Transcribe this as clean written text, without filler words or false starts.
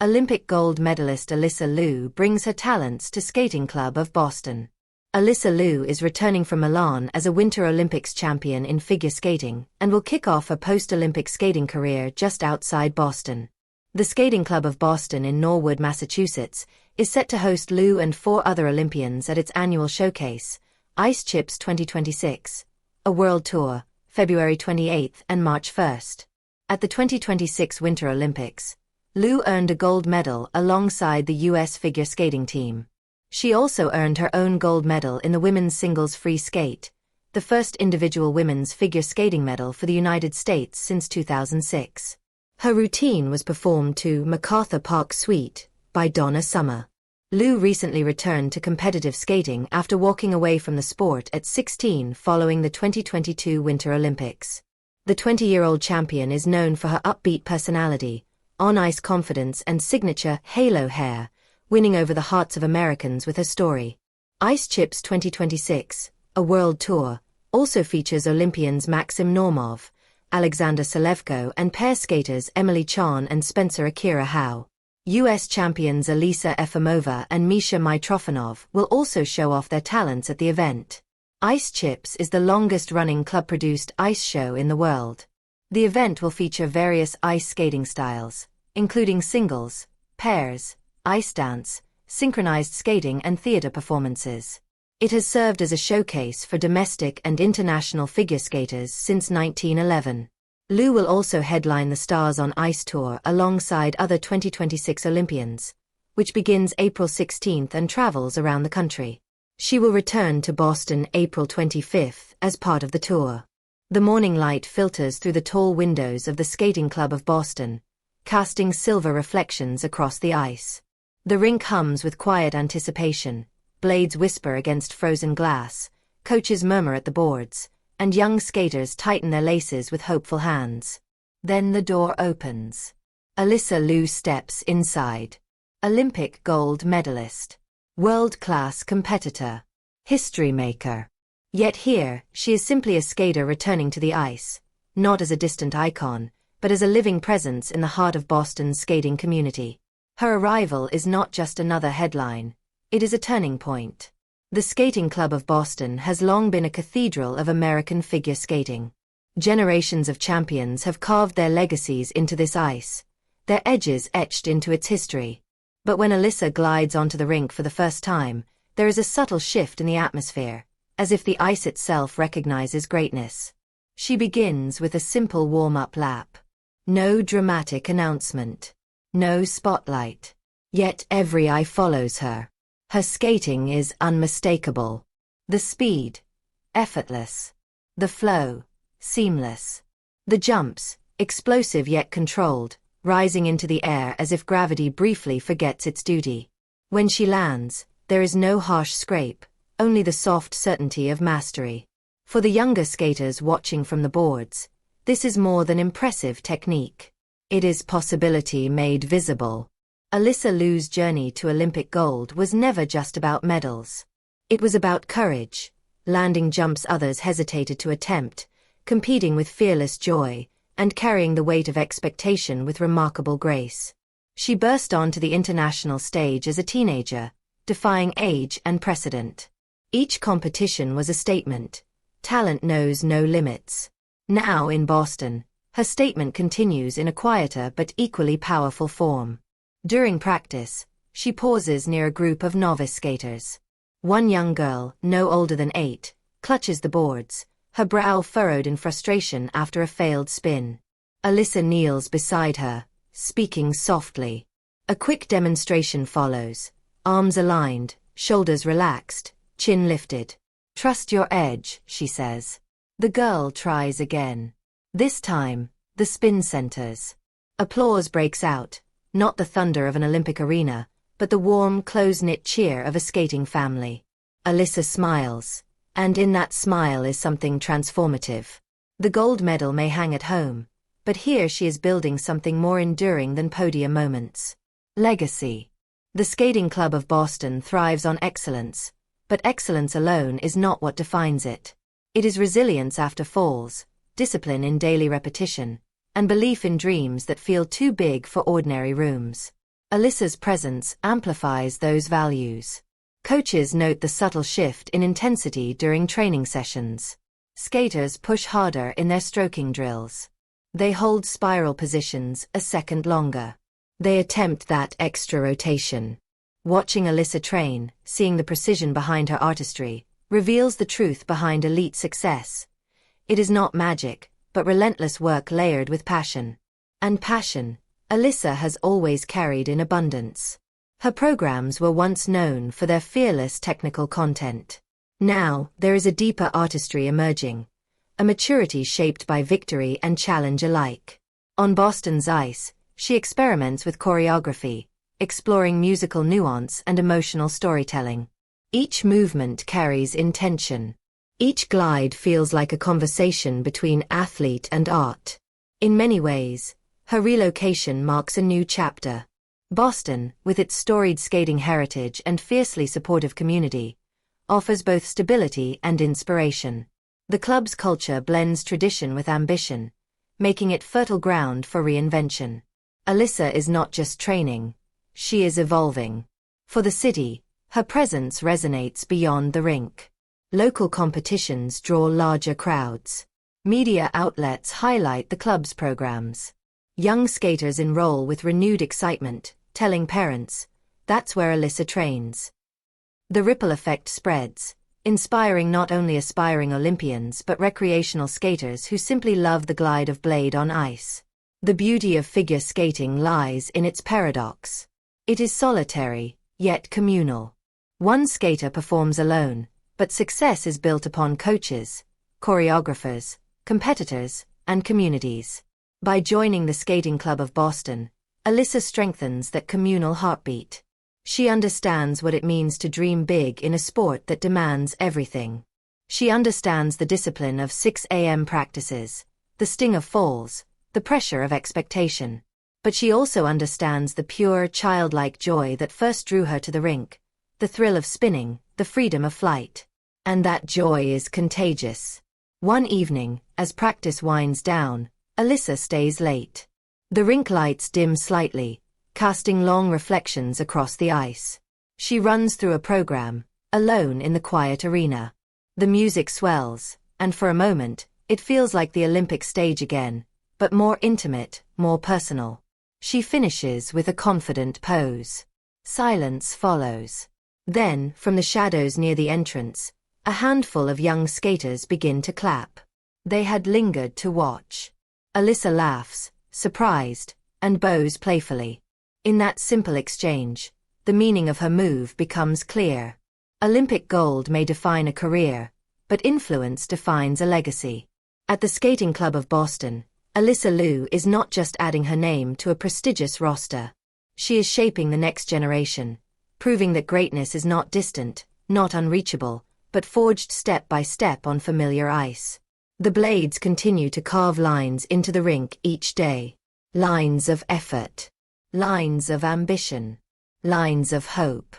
Olympic gold medalist Alysa Liu brings her talents to Skating Club of Boston. Alysa Liu is returning from Milan as a Winter Olympics champion in figure skating and will kick off a post-Olympic skating career just outside Boston. The Skating Club of Boston in Norwood, Massachusetts, is set to host Liu and 4 other Olympians at its annual showcase, Ice Chips 2026, a world tour, February 28 and March 1. At the 2026 Winter Olympics, Liu earned a gold medal alongside the U.S. figure skating team. She also earned her own gold medal in the women's singles free skate, the first individual women's figure skating medal for the United States since 2006. Her routine was performed to MacArthur Park Suite by Donna Summer. Liu recently returned to competitive skating after walking away from the sport at 16 following the 2022 Winter Olympics. The 20-year-old champion is known for her upbeat personality, on-ice confidence and signature halo hair, winning over the hearts of Americans with her story. Ice Chips 2026, a world tour, also features Olympians Maxim Normov, Alexander Selevko and pair skaters Emily Chan and Spencer Akira Howe. U.S. champions Elisa Efimova and Misha Mitrofanov will also show off their talents at the event. Ice Chips is the longest-running club-produced ice show in the world. The event will feature various ice skating styles, including singles, pairs, ice dance, synchronized skating and theater performances. It has served as a showcase for domestic and international figure skaters since 1911. Liu will also headline the Stars on Ice tour alongside other 2026 Olympians, which begins April 16 and travels around the country. She will return to Boston April 25 as part of the tour. The morning light filters through the tall windows of the Skating Club of Boston, casting silver reflections across the ice. The rink hums with quiet anticipation, blades whisper against frozen glass, coaches murmur at the boards, and young skaters tighten their laces with hopeful hands. Then the door opens. Alysa Liu steps inside. Olympic gold medalist. World-class competitor. History maker. Yet here, she is simply a skater returning to the ice, not as a distant icon, but as a living presence in the heart of Boston's skating community. Her arrival is not just another headline, it is a turning point. The Skating Club of Boston has long been a cathedral of American figure skating. Generations of champions have carved their legacies into this ice, their edges etched into its history. But when Alysa glides onto the rink for the first time, there is a subtle shift in the atmosphere, as if the ice itself recognizes greatness. She begins with a simple warm-up lap. No dramatic announcement. No spotlight. Yet every eye follows her. Her skating is unmistakable. The speed, effortless. The flow, seamless. The jumps, explosive yet controlled, rising into the air as if gravity briefly forgets its duty. When she lands, there is no harsh scrape, only the soft certainty of mastery. For the younger skaters watching from the boards, this is more than impressive technique. It is possibility made visible. Alysa Liu's journey to Olympic gold was never just about medals. It was about courage, landing jumps others hesitated to attempt, competing with fearless joy, and carrying the weight of expectation with remarkable grace. She burst onto the international stage as a teenager, defying age and precedent. Each competition was a statement. Talent knows no limits. Now in Boston, her statement continues in a quieter but equally powerful form. During practice, she pauses near a group of novice skaters. One young girl, no older than 8, clutches the boards, her brow furrowed in frustration after a failed spin. Alysa kneels beside her, speaking softly. A quick demonstration follows, arms aligned, shoulders relaxed, chin lifted. "Trust your edge," she says. The girl tries again. This time, the spin centers. Applause breaks out, not the thunder of an Olympic arena, but the warm, close-knit cheer of a skating family. Alysa smiles, and in that smile is something transformative. The gold medal may hang at home, but here she is building something more enduring than podium moments. Legacy. The Skating Club of Boston thrives on excellence, but excellence alone is not what defines it. It is resilience after falls, discipline in daily repetition, and belief in dreams that feel too big for ordinary rooms. Alysa's presence amplifies those values. Coaches note the subtle shift in intensity during training sessions. Skaters push harder in their stroking drills. They hold spiral positions a second longer. They attempt that extra rotation. Watching Alysa train, seeing the precision behind her artistry, reveals the truth behind elite success. It is not magic, but relentless work layered with passion. And passion, Alysa has always carried in abundance. Her programs were once known for their fearless technical content. Now, there is a deeper artistry emerging, a maturity shaped by victory and challenge alike. On Boston's ice, she experiments with choreography, exploring musical nuance and emotional storytelling. Each movement carries intention. Each glide feels like a conversation between athlete and art. In many ways, her relocation marks a new chapter. Boston, with its storied skating heritage and fiercely supportive community, offers both stability and inspiration. The club's culture blends tradition with ambition, making it fertile ground for reinvention. Alysa is not just training, she is evolving. For the city, her presence resonates beyond the rink. Local competitions draw larger crowds. Media outlets highlight the club's programs. Young skaters enroll with renewed excitement, telling parents, that's where Alysa trains. The ripple effect spreads, inspiring not only aspiring Olympians but recreational skaters who simply love the glide of blade on ice. The beauty of figure skating lies in its paradox. It is solitary, yet communal. One skater performs alone, but success is built upon coaches, choreographers, competitors, and communities. By joining the Skating Club of Boston, Alysa strengthens that communal heartbeat. She understands what it means to dream big in a sport that demands everything. She understands the discipline of 6 a.m. practices, the sting of falls, the pressure of expectation. But she also understands the pure, childlike joy that first drew her to the rink, the thrill of spinning, the freedom of flight. And that joy is contagious. One evening, as practice winds down, Alysa stays late. The rink lights dim slightly, casting long reflections across the ice. She runs through a program, alone in the quiet arena. The music swells, and for a moment, it feels like the Olympic stage again, but more intimate, more personal. She finishes with a confident pose. Silence follows. Then, from the shadows near the entrance, a handful of young skaters begin to clap. They had lingered to watch. Alysa laughs, surprised, and bows playfully. In that simple exchange, the meaning of her move becomes clear. Olympic gold may define a career, but influence defines a legacy. At the Skating Club of Boston, Alysa Liu is not just adding her name to a prestigious roster. She is shaping the next generation, proving that greatness is not distant, not unreachable, but forged step by step on familiar ice. The blades continue to carve lines into the rink each day. Lines of effort. Lines of ambition. Lines of hope.